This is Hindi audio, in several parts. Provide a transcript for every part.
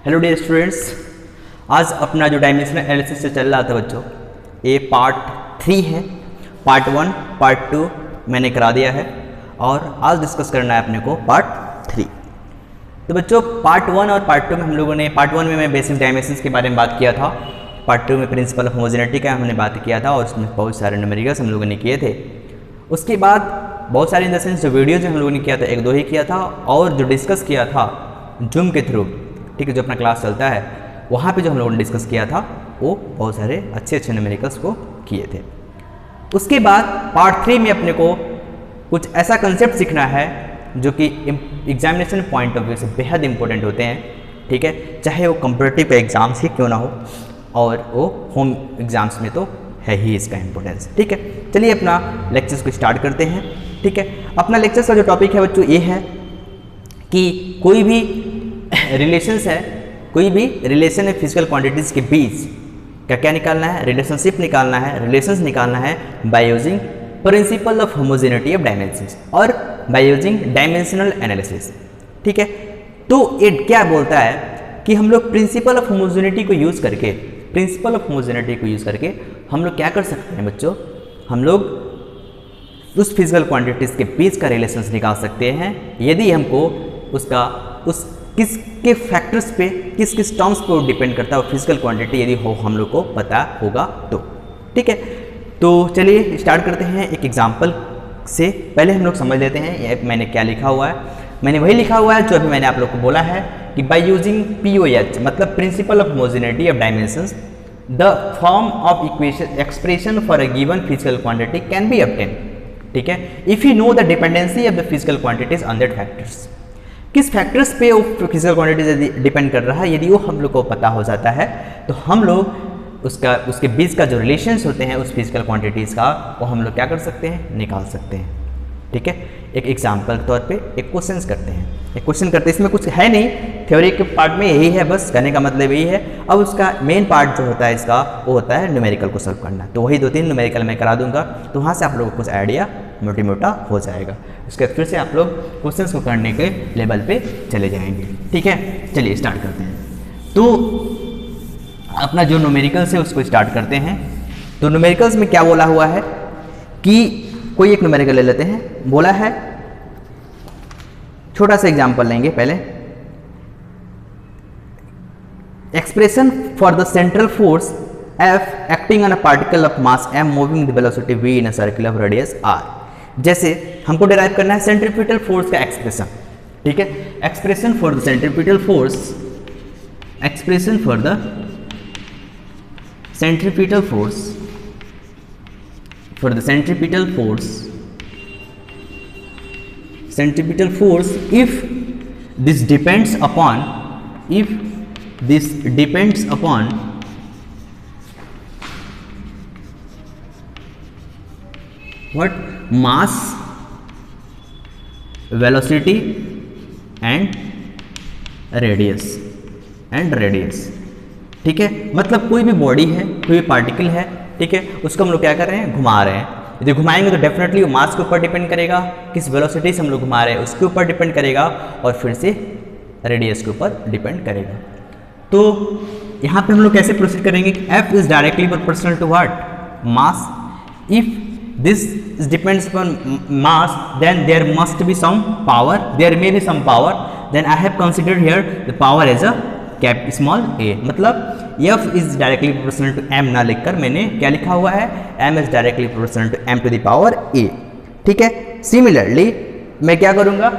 हेलो डियर स्टूडेंट्स, आज अपना जो डायमेंशनल एनालिसिस से चल रहा था बच्चों, ये पार्ट 3 है। पार्ट 1 पार्ट 2 मैंने करा दिया है और आज डिस्कस करना है अपने को पार्ट 3। तो बच्चों पार्ट 1 और पार्ट 2 में हम लोगों ने, पार्ट 1 में मैं बेसिक डायमेंशंस के बारे में बात किया था, पार्ट 2 में प्रिंसिपल ऑफ होमोजेनिटी का हमने बात किया था और उसमें बहुत सारे न्यूमेरिकल्स हम लोगों ने किए थे। उसके बाद बहुत सारे इन द सेंस जो वीडियोज हम लोगों ने किया था, 1-2 ही किया था, और जो डिस्कस किया था जूम के थ्रू, ठीक है, जो अपना क्लास चलता है वहाँ पे जो हम लोगों ने डिस्कस किया था वो बहुत सारे अच्छे न्यूमेरिकल्स को किए थे। उसके बाद पार्ट 3 में अपने को कुछ ऐसा कंसेप्ट सीखना है जो कि एग्जामिनेशन पॉइंट ऑफ व्यू से बेहद इंपॉर्टेंट होते हैं, ठीक है, चाहे वो कॉम्पिटिटिव एग्जाम्स ही क्यों ना हो और वो होम एग्जाम्स में तो है ही इसका इम्पोर्टेंस। ठीक है, चलिए अपना लेक्चर्स को स्टार्ट करते हैं। ठीक है, अपना लेक्चर्स का जो टॉपिक है बच्चों ये है कि कोई भी रिलेशंस है, कोई भी रिलेशन है फिजिकल क्वांटिटीज़ के बीच का क्या निकालना है, रिलेशनशिप निकालना है, रिलेशंस निकालना है by using principle of homogeneity of dimensions और बाय यूजिंग डायमेंशनल एनालिसिस। ठीक है, तो ये क्या बोलता है कि हम लोग प्रिंसिपल ऑफ होमोजेनिटी को यूज़ करके, प्रिंसिपल ऑफ होमोजेनिटी को यूज़ करके हम लोग क्या कर सकते हैं बच्चों, हम लोग उस फिजिकल क्वांटिटीज़ के बीच का रिलेशंस निकाल सकते हैं यदि हमको उसका उस किसके फैक्टर्स पे, किस किस टर्म्स पे वो डिपेंड करता है, वो फिजिकल क्वांटिटी यदि हो हम लोग को पता होगा तो। ठीक है, तो चलिए स्टार्ट करते हैं एक एग्जांपल से। पहले हम लोग समझ लेते हैं ये मैंने क्या लिखा हुआ है। मैंने वही लिखा हुआ है जो अभी मैंने आप लोग को बोला है कि बाय यूजिंग POH मतलब principle of homogeneity of dimensions the form of equation expression for a given physical quantity can be obtain. ठीक है, if you know the dependency of the physical quantities on that factors, किस फैक्टर्स पे वो फिजिकल क्वांटिटी डिपेंड कर रहा है, यदि वो हम लोग को पता हो जाता है तो हम लोग उसके बीच का जो रिलेशंस होते हैं उस फिजिकल क्वांटिटीज़ का वो हम लोग क्या कर सकते हैं, निकाल सकते हैं। ठीक है, एक एग्जाम्पल के तौर पे एक क्वेश्चन करते हैं, एक क्वेश्चन करते हैं, इसमें कुछ है नहीं, थ्योरी के पार्ट में यही है, बस कहने का मतलब यही है। अब उसका मेन पार्ट जो होता है इसका वो होता है न्यूमेरिकल को सॉल्व करना, तो वही 2-3 न्यूमेरिकल मैं करा दूंगा, तो वहाँ से आप लोगों को कुछ आइडिया मोटी मोटा हो जाएगा। उसके फिर से आप लोग क्वेश्चंस को करने के लेवल पे चले जाएंगे। ठीक है, चलिए स्टार्ट करते हैं। तो अपना जो न्यूमेरिकल्स है उसको स्टार्ट करते हैं। तो न्यूमेरिकल्स में क्या बोला हुआ है कि कोई एक न्यूमेरिकल ले लेते हैं, बोला है, छोटा सा एग्जांपल लेंगे पहले। Expression for the central force F acting on a particle of mass m moving the velocity v in a circle of radius r। जैसे हमको डिराइव करना है सेंट्रीपिटल फोर्स का एक्सप्रेशन। ठीक है, expression for the centripetal force, expression for the centripetal force, for the centripetal force, centripetal force if this depends upon, if this depends upon what mass, velocity and radius ठीक है, मतलब कोई भी बॉडी है, कोई भी पार्टिकल है, ठीक है, उसको हम लोग क्या कर रहे हैं, घुमा रहे हैं। यदि घुमाएंगे तो डेफिनेटली वो मास के ऊपर डिपेंड करेगा, किस वेलोसिटी से हम लोग घुमा रहे हैं उसके ऊपर डिपेंड करेगा, और फिर से रेडियस के ऊपर डिपेंड करेगा। तो यहाँ पे हम लोग कैसे प्रोसीड करेंगे, F is directly proportional to what, mass. If this depends upon mass, then there must be some power, there may be some power, then I have considered here the power as a small a, मतलब F is directly proportional to m ना लिखकर मैंने क्या लिखा हुआ है, m is directly proportional to m to the power a। ठीक है, सिमिलरली मैं क्या करूँगा,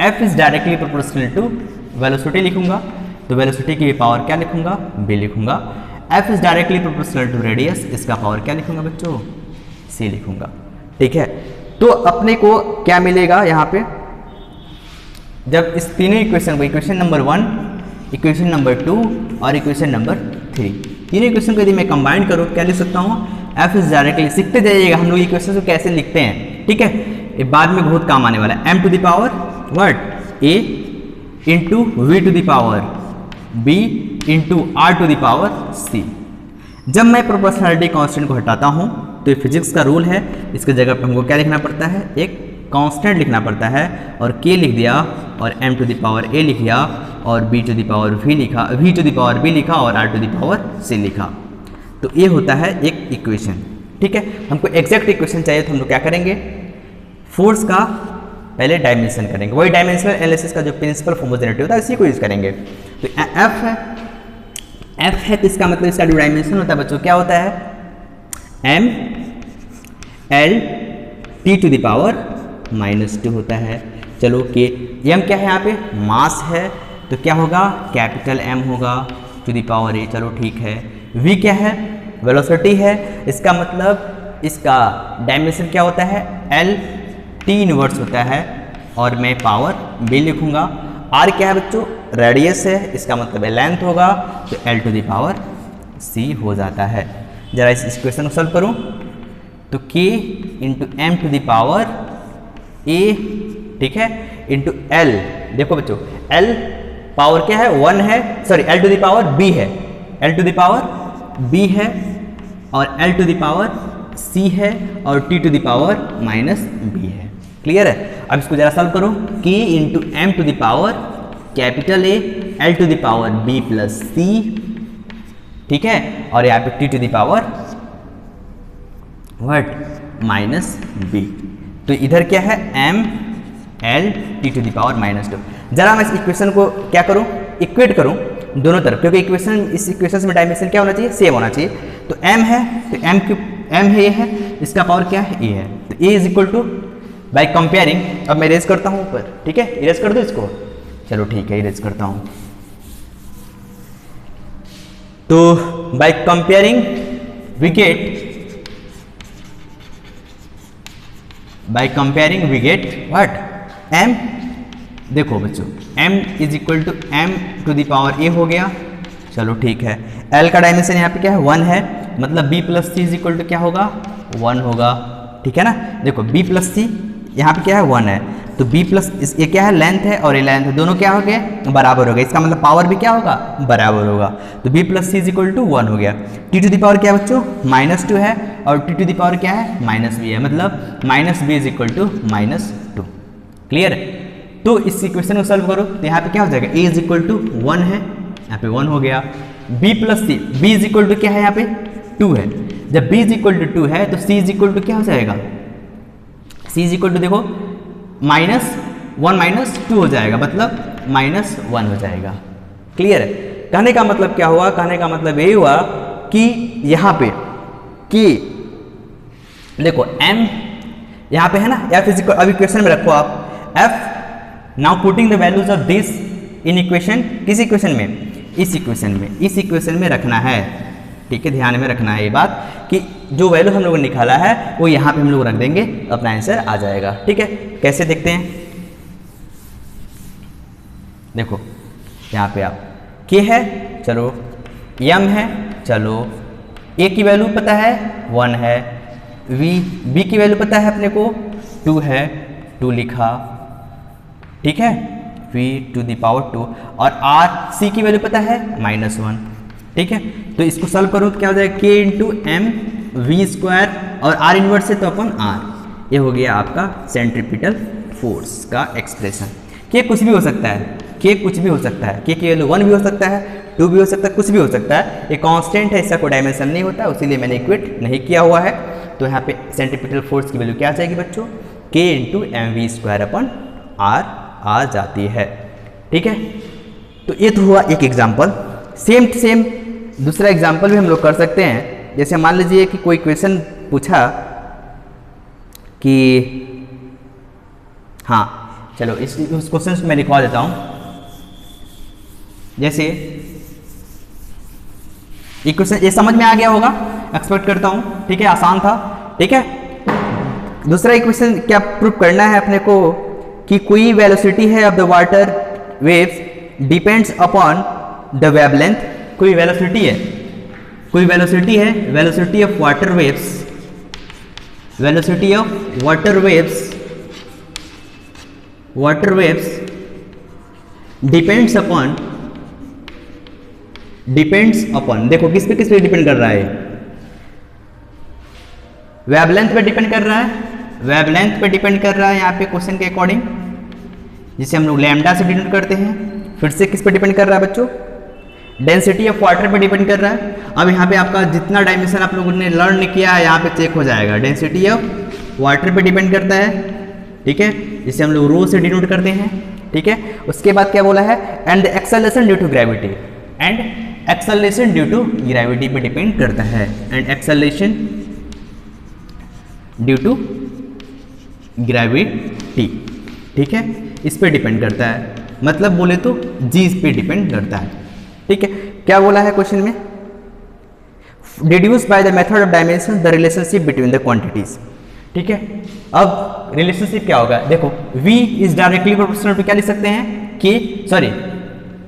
F is directly proportional to velocity लिखूंगा, तो वेलोसिटी की पावर क्या लिखूंगा, b लिखूंगा। F is directly proportional to radius, इसका पावर क्या लिखूंगा बच्चों, C लिखूंगा। ठीक है, तो अपने को क्या मिलेगा यहाँ पे, जब इस तीनों इक्वेशन को, इक्वेशन नंबर 1, इक्वेशन नंबर 2 और इक्वेशन नंबर 3, तीनों इक्वेशन को यदि मैं कंबाइन करूँ क्या लिख सकता हूँ, F इज डायरेक्टली, सीखते जाइएगा हम लोग इक्वेशन को कैसे लिखते हैं। ठीक है, ये बाद में बहुत काम आने वाला है। m to the power what, a into v to the power b into r to the power c। जब मैं प्रोपोर्शनलिटी कांस्टेंट को हटाता हूँ तो ये फिजिक्स का रूल है, इसके जगह पे हमको क्या लिखना पड़ता है, एक कांस्टेंट लिखना पड़ता है, और k लिख दिया और m to the power a लिख दिया और b to the power v लिखा, v to the power b लिखा और r to the power c लिखा। तो ये होता है एक इक्वेशन। ठीक है, हमको एग्जैक्ट इक्वेशन चाहिए तो हम लोग क्या करेंगे, फोर्स का पहले डायमेंशन करेंगे, वही डायमेंशनल एनालिसिस का जो प्रिंसिपल फॉर्म जनरेट होता है इसी को यूज करेंगे। तो एफ है तो इसका मतलब इसका जो डायमेंशन होता है बच्चों क्या होता है, m l t to the power -2 होता है। चलो के m क्या है यहाँ पे, मास है तो क्या होगा, कैपिटल M होगा टू द पावर a। चलो ठीक है। v क्या है, वेलोसिटी है, इसका मतलब इसका डायमेंशन क्या होता है, l t इनवर्स होता है और मैं पावर b लिखूंगा। r क्या है बच्चों, रेडियस है, इसका मतलब लेंथ होगा तो l to the power c हो जाता है। जरा इस क्वेश्चन को सॉल्व करूं तो k into M to the power a, ठीक है, इंटू l। देखो बच्चों l पावर क्या है, 1 है, sorry l to the power b है, l to the power b है और l to the power c है और t to the power -b है। क्लियर है। अब इसको जरा सॉल्व करो, k into M to the power capital A l to the power b plus c, ठीक है, और यहाँ पे t to the power what -b। तो इधर क्या है, m l t to the power -2। जरा मैं इस इक्वेशन को क्या करूं, इक्वेट करूं दोनों तरफ, क्योंकि इक्वेशन इस इक्वेशन में डायमेंशन क्या होना चाहिए, सेम होना चाहिए। तो m है तो m है, ये है, इसका पावर क्या है, a है, तो a is equal to by comparing. अब मैं इरेज करता हूं ऊपर, ठीक है, इरेज कर दो इसको, चलो ठीक है इरेज करता हूं। तो by comparing we get what, m, देखो बच्चों m is equal to m to the power a हो गया। चलो ठीक है, l का डायमेंशन यहाँ पे क्या है, 1 है, मतलब b plus c is equal to क्या होगा, 1 होगा। ठीक है ना, देखो b प्लस c यहाँ पे क्या है, 1 है, तो b प्लस ये क्या है, लेंथ है और ये लेंथ है, दोनों क्या हो गए, बराबर हो गए, इसका मतलब पावर भी क्या होगा, बराबर होगा। तो b plus c is equal to 1 हो गया। t टू द पावर क्या है बच्चों, -2 है और t टू द पावर क्या है, -b है, मतलब -b is equal to -2। Clear है। तो इस इक्वेशन को सॉल्व करो तो यहाँ पे क्या हो जाएगा, a इज इक्वल टू 1 है, यहाँ पे 1 हो गया, b plus c, b is equal to क्या है, यहाँ पे 2 है, जब b इज इक्वल टू 2 है तो c इज इक्वल टू क्या हो जाएगा, c इज इक्वल टू देखो -1 -2 हो जाएगा, मतलब -1 हो जाएगा। क्लियर है। कहने का मतलब क्या हुआ, कहने का मतलब यही हुआ कि यहाँ पे कि देखो m यहाँ पे है ना, f इज इक्वल, अब इक्वेशन में रखो आप f, now putting the values of this in equation, किस इक्वेशन में, इस इक्वेशन में रखना है। ठीक है, ध्यान में रखना है ये बात कि जो वैल्यू हम लोगों ने निकाला है वो यहाँ पे हम लोग रख देंगे, अपना आंसर आ जाएगा। ठीक है, कैसे देखते हैं, देखो यहाँ पे आप k है, चलो m है, चलो a की वैल्यू पता है 1 है, b की वैल्यू पता है अपने को 2 है, 2 लिखा, ठीक है, v टू द पावर 2, और r c की वैल्यू पता है -1। ठीक है, तो इसको सॉल्व करो तो क्या हो जाएगा, k into M V square और r इनवर्स है तो अपन r, ये हो गया आपका सेंट्रीपिटल फोर्स का एक्सप्रेशन। k कुछ भी हो सकता है, k कुछ भी हो सकता है, k की वैल्यू 1 भी हो सकता है, 2 भी हो सकता है, कुछ भी हो सकता है, ये कांस्टेंट है, इसका कोई डायमेंशन नहीं होता, इसीलिए मैंने इक्वेट नहीं किया हुआ है। तो यहाँ पे सेंट्रीपिटल फोर्स की वैल्यू क्या आ जाएगी बच्चों, k into M V square अपन r आ जाती है। ठीक है, तो ये तो हुआ एक एग्जाम्पल। सेम टू सेम दूसरा एग्जाम्पल भी हम लोग कर सकते हैं। जैसे मान लीजिए कि कोई क्वेश्चन पूछा कि, हाँ चलो उस क्वेश्चन मैं लिखवा देता हूँ। जैसे ये क्वेश्चन, ये समझ में आ गया होगा, एक्सपेक्ट करता हूँ। ठीक है, आसान था। ठीक है, दूसरा इक्वेशन क्या प्रूव करना है अपने को कि कोई वेलोसिटी है of the water waves depends upon the wavelength. कोई वेलोसिटी है, velocity of water waves, velocity of water waves depends upon, देखो किस पे डिपेंड कर रहा है, वेवलेंथ पे डिपेंड कर रहा है, वेवलेंथ पे डिपेंड कर रहा है यहाँ पे क्वेश्चन के अकॉर्डिंग, जिसे हम लोग लैम्डा से डिनोट करते हैं। फिर से किस पे डिपेंड कर रहा है बच्चों? डेंसिटी ऑफ वाटर पे डिपेंड कर रहा है। अब यहाँ पे आपका जितना डायमेंशन आप लोगों ने लर्न किया है यहाँ पे चेक हो जाएगा। डेंसिटी ऑफ वाटर पे डिपेंड करता है, ठीक है, जिसे हम लोग रो से डिनोट करते हैं, ठीक है। उसके बाद क्या बोला है? And the acceleration due to gravity, and acceleration due to gravity पे डिपेंड करता है। And acceleration due to gravity, ठीक है, इस पे डिपेंड करता है। मतलब बोले तो जी इस पे डिपेंड करता है, ठीक है। क्या बोला है क्वेश्चन में? Deduce by the method of dimension the relationship between the quantities, ठीक है। अब रिलेशनशिप क्या होगा? देखो v is directly proportional to क्या लिख सकते हैं कि सॉरी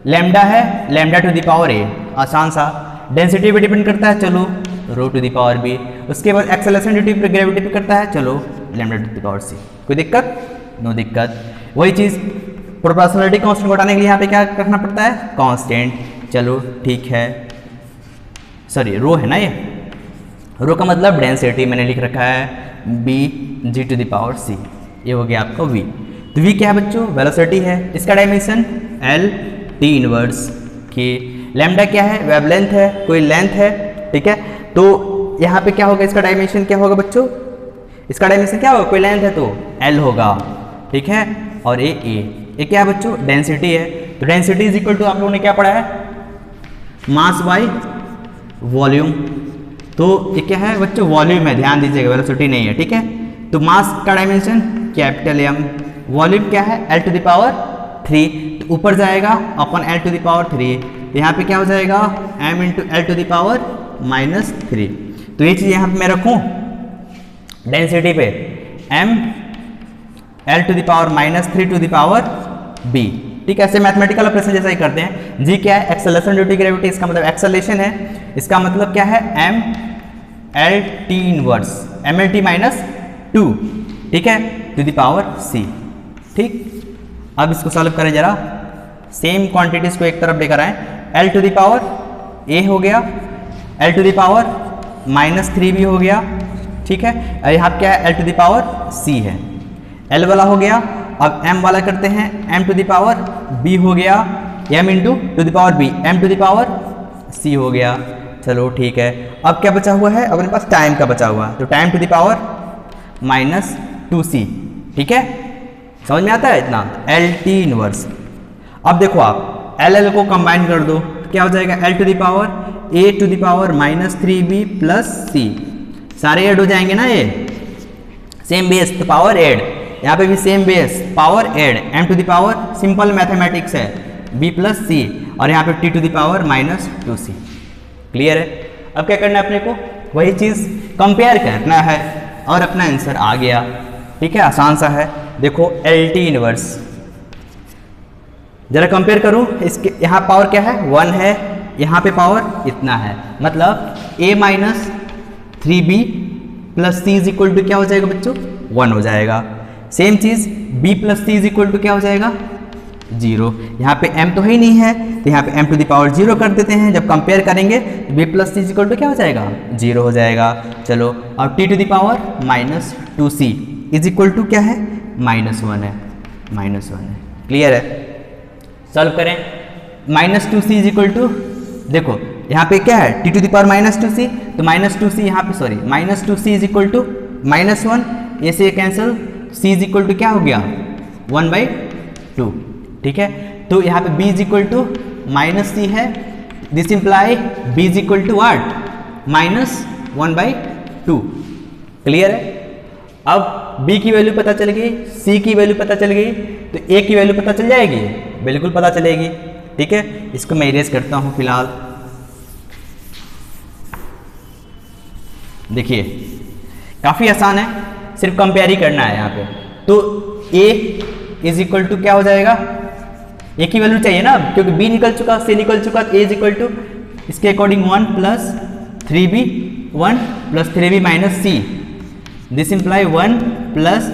लैम्डा है, lambda to the power a, आसान सा। डेंसिटी पे डिपेंड करता है, चलो rho to the power b। उसके बाद एक्सेलरेशन ड्यू टू ग्रेविटी पे करता है, चलो lambda to the power c। कोई दिक्कत? नो दिक्कत। वही चीज़ प्रोपोर्शनलिटी कांस्टेंट को हटाने के लिए यहाँ पे क्या रखना पड़ता है? कांस्टेंट। चलो ठीक है, सॉरी रो है ना, ये रो का मतलब डेंसिटी मैंने लिख रखा है b g to the power c, ये हो गया आपका v। तो v क्या है बच्चों? वेलोसिटी है। इसका डायमेंशन l t इनवर्स के। लैम्डा क्या है? वेवलेंथ है, कोई लेंथ है, ठीक है। तो यहाँ पे क्या होगा? इसका डायमेंशन क्या होगा बच्चों? इसका डायमेंशन क्या होगा? कोई लेंथ है तो l होगा, ठीक है। और ये क्या है बच्चों? डेंसिटी है। तो डेंसिटी इज इक्वल टू आप लोगों ने क्या पढ़ा है? Mass by volume. तो ये क्या है बच्चों? वॉल्यूम है, ध्यान दीजिएगा, वेलोसिटी नहीं है, ठीक है। तो मास का डायमेंशन कैपिटल M, वॉल्यूम क्या है? L टू द पावर 3, तो ऊपर जाएगा अपन L टू द पावर 3, तो यहाँ पे क्या हो जाएगा? M into L to the power -3। तो ये चीज़ यहाँ पे मैं रखूँ डेंसिटी पे M L to the power -3 to the power B, ठीक है। ऐसे मैथमेटिकल ऑपरेशन जैसा ही करते हैं। जी क्या है? एक्सेलरेशन ड्यू टू ग्रेविटी, इसका मतलब एक्सेलरेशन है। इसका मतलब क्या है? M L T inverse MLT -2, ठीक है, टू द पावर C, ठीक। अब इसको सॉल्व करें जरा। सेम क्वांटिटीज को एक तरफ लेकर आए। L to the power A हो गया, L to the power -3B हो गया, ठीक है। और यहाँ क्या है? L to the power C है, L वाला हो गया। अब M वाला करते हैं, M to the power B हो गया, M into to the power B, M to the power C हो गया। चलो ठीक है। अब क्या बचा हुआ है? अब अपने पास टाइम का बचा हुआ है, तो time to the power -2C, ठीक है। समझ में आता है इतना? LT inverse. अब देखो आप LL को कंबाइन कर दो तो क्या हो जाएगा? L to the power A to the power -3B plus C, सारे ऐड हो जाएंगे ना, ये सेम बेस तो पावर ऐड, यहाँ पे भी same base power add, M to the power simple mathematics है B प्लस C, और यहाँ पे T to the power -2C। Clear है? अब क्या करना है अपने को? वही चीज़ कंपेयर करना है और अपना आंसर आ गया, ठीक है, आसान सा है। देखो LT इनवर्स जरा कंपेयर करूँ, इसके यहाँ पावर क्या है? 1 है, यहाँ पे पावर इतना है, मतलब A -3B plus C is equal to क्या हो जाएगा बच्चों? 1 हो जाएगा। सेम चीज़ B plus C is equal to क्या हो जाएगा? 0। यहाँ पे M तो ही नहीं है, तो यहाँ पे M टू द पावर 0 कर देते हैं। जब कंपेयर करेंगे तो B plus C is equal to क्या हो जाएगा? 0 हो जाएगा। चलो अब T to the power -2C is equal to क्या है? -1 है, -1 है। क्लियर है? सॉल्व करें। -2C इज इक्वल टू, देखो यहाँ पे क्या है? T to the power -2C, तो -2C यहाँ पे sorry -2C is equal to -1, ये से cancel, C is equal to क्या हो गया? 1/2, ठीक है। तो यहाँ पे B is equal to -C है, this imply B is equal to what? -1/2। Clear है? अब B की वैल्यू पता चल गई, C की वैल्यू पता चल गई, तो A की वैल्यू पता चल जाएगी? बिल्कुल पता चलेगी, ठीक है। इसको मैं इरेज करता हूँ फिलहाल। देखिए काफ़ी आसान है, सिर्फ कंपेयर ही करना है यहाँ पे। तो A इज इक्वल टू क्या हो जाएगा? A की वैल्यू चाहिए ना, क्योंकि B निकल चुका, C निकल चुका, तो A इज इक्वल टू इसके according 1 + 3B, 1 + 3B - C, this imply 1 +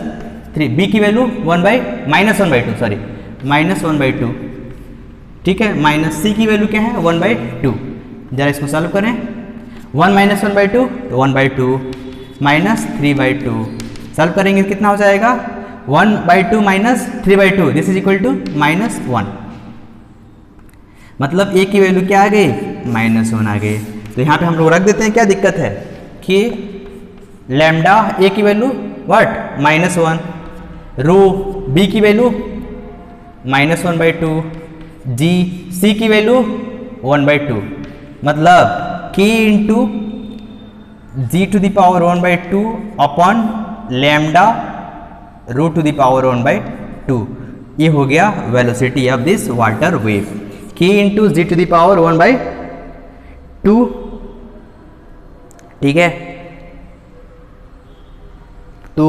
3, B की वैल्यू -1/2 सॉरी -1/2, ठीक है। -C की वैल्यू क्या है? 1/2। जरा इसको सॉल्व करें। 1 - 1/2 तो 1/2 -3/2 सॉल्व करेंगे कितना हो जाएगा 1/2 minus 3/2 this is equal to -1। मतलब a की वैल्यू क्या आ गई -1 आ गई। तो यहाँ पे हम लोग रख देते हैं, क्या दिक्कत है कि लैम्डा a की वैल्यू व्हाट -1, रो b की वैल्यू -1/2, g c की वैल्यू 1/2। मतलब k into g to the power 1/2 upon lambda rho to the power 1/2। ये हो गया velocity of this water wave, k into G to the power 1/2। ठीक है, तो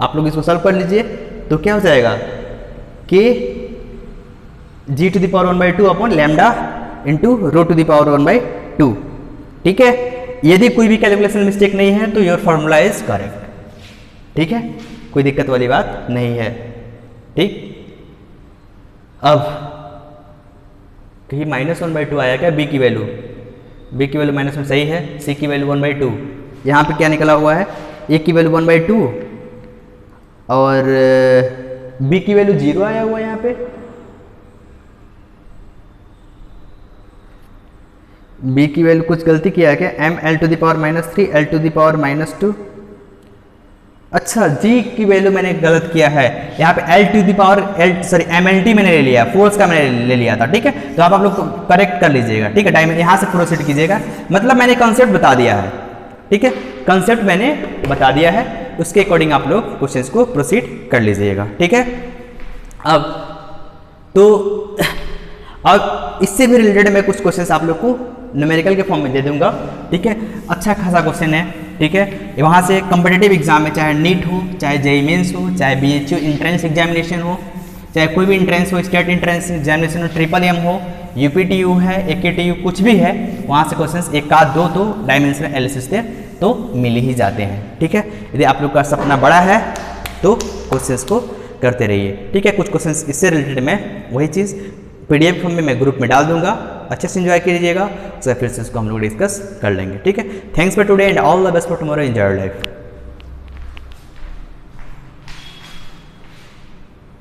आप लोग इसको सॉल्व कर लीजिए। तो क्या हो जाएगा k G to the power 1/2 upon lambda into rho to the power 1/2। ठीक है, यदि कोई भी कैलकुलेशन मिस्टेक नहीं है तो योर फॉर्मूला इज करेक्ट। ठीक है, कोई दिक्कत वाली बात नहीं है। ठीक, अब कहीं -1/2 आया क्या b की वैल्यू, b की वैल्यू -1 सही है, c की वैल्यू 1/2। यहाँ पे क्या निकला हुआ है a की वैल्यू 1/2 और b की वैल्यू 0 आया हुआ है। यहाँ पे b की वैल्यू कुछ गलती किया है क्या, ml to the power -3 l to the power -2। अच्छा, g की वैल्यू मैंने गलत किया है, यहाँ पे l to the power mlt मैंने ले लिया, फोर्स का मैंने ले लिया था। ठीक है, तो आप लोग करेक्ट कर लीजिएगा। ठीक है, टाइम यहाँ से प्रोसीड कीजिएगा। मतलब मैंने कॉन्सेप्ट बता दिया है। ठीक है, कॉन्सेप्ट मैंने बता दिया है, उसके अकॉर्डिंग आप लोग क्वेश्चंस को प्रोसीड कर लीजिएगा। ठीक है, अब इससे भी रिलेटेड मैं कुछ क्वेश्चंस आप लोग को न्यूमेरिकल के फॉर्म में दे दूंगा। ठीक है, अच्छा खासा क्वेश्चन है। ठीक है, वहाँ से कम्पिटिटिव एग्जाम में चाहे नीट हो, चाहे जेईई मेंस हो, चाहे BHU इंट्रेंस एग्जामिनेशन हो, चाहे कोई भी इंट्रेंस हो, स्टेट इंट्रेंस एग्जामिनेशन हो, TMM हो, UPTU है, AKTU कुछ भी है, वहाँ से क्वेश्चंस एक आध दो तो डायमेंशनल एनालिसिस से तो मिल ही जाते हैं। ठीक है, यदि आप लोग का सपना बड़ा है तो क्वेश्चंस को करते रहिए। ठीक है, कुछ क्वेश्चंस इससे रिलेटेड मैं वही चीज़ PDF फॉर्म में मैं ग्रुप में डाल दूंगा, अच्छे से एंजॉय कीजिएगा। उसके फिर से इसको हम लोग डिस्कस कर लेंगे। ठीक है, thanks for today and all the best for tomorrow, enjoy your life.